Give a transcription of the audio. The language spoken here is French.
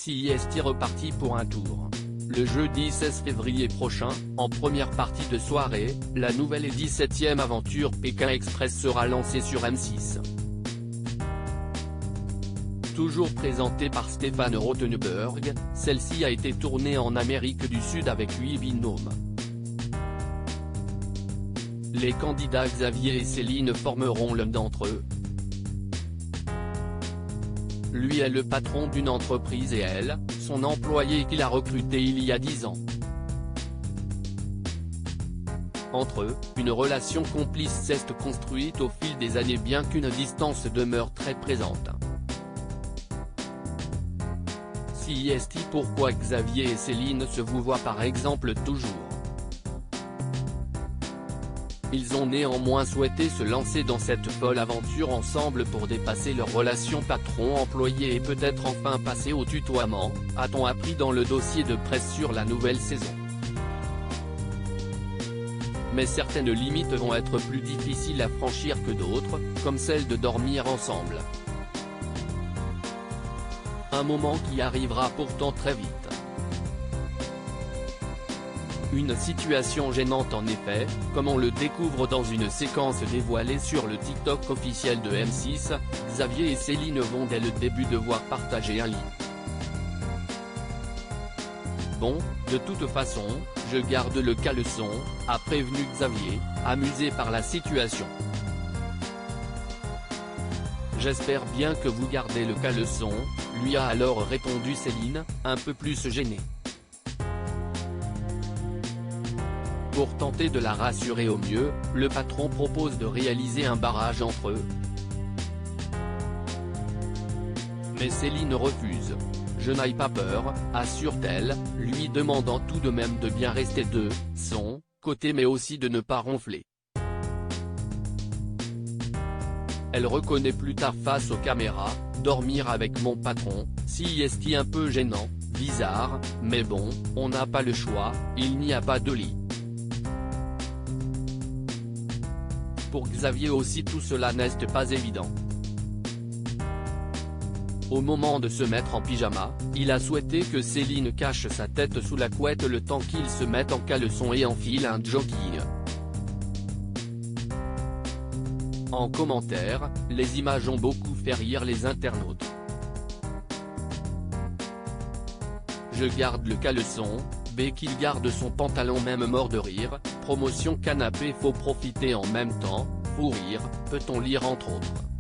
CIST reparti pour un tour. Le jeudi 16 février prochain, en première partie de soirée, la nouvelle et 17e aventure Pékin Express sera lancée sur M6. Toujours présentée par Stéphane Rothenberg, celle-ci a été tournée en Amérique du Sud avec 8 binômes. Les candidats Xavier et Céline formeront l'un d'entre eux. Lui est le patron d'une entreprise et elle, son employé qu'il a recruté il y a 10 ans. Entre eux, une relation complice s'est construite au fil des années bien qu'une distance demeure très présente. CIST Pourquoi Xavier et Céline se vouvoient par exemple toujours? Ils ont néanmoins souhaité se lancer dans cette folle aventure ensemble pour dépasser leur relation patron-employé et peut-être enfin passer au tutoiement, a-t-on appris dans le dossier de presse sur la nouvelle saison. Mais certaines limites vont être plus difficiles à franchir que d'autres, comme celle de dormir ensemble. Un moment qui arrivera pourtant très vite. Une situation gênante en effet, comme on le découvre dans une séquence dévoilée sur le TikTok officiel de M6, Xavier et Céline vont dès le début devoir partager un lit. Bon, de toute façon, je garde le caleçon, a prévenu Xavier, amusé par la situation. J'espère bien que vous gardez le caleçon, lui a alors répondu Céline, un peu plus gênée. Pour tenter de la rassurer au mieux, le patron propose de réaliser un barrage entre eux. Mais Céline refuse. Je n'aille pas peur, assure-t-elle, lui demandant tout de même de bien rester de son côté mais aussi de ne pas ronfler. Elle reconnaît plus tard face aux caméras, dormir avec mon patron, CIST un peu gênant, bizarre, mais bon, on n'a pas le choix, il n'y a pas de lit. Pour Xavier aussi tout cela n'est pas évident. Au moment de se mettre en pyjama, il a souhaité que Céline cache sa tête sous la couette le temps qu'il se mette en caleçon et enfile un jogging. En commentaire, les images ont beaucoup fait rire les internautes. Je garde le caleçon, B qu'il garde son pantalon même mort de rire, promotion canapé faut profiter en même temps, faut rire, peut-on lire entre autres.